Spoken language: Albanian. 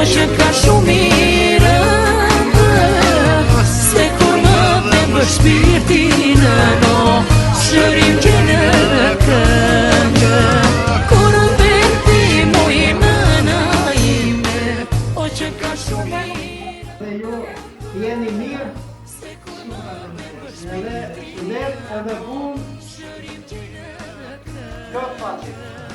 që ka shumë mirë, se kur më pëmbë shpirtin no, shërim që në këngë, kur unë venti mu i mëna ime, o që ka shumë mirë. Dhe ju jeni mirë, edhe shlet edhe punë, këtë pati.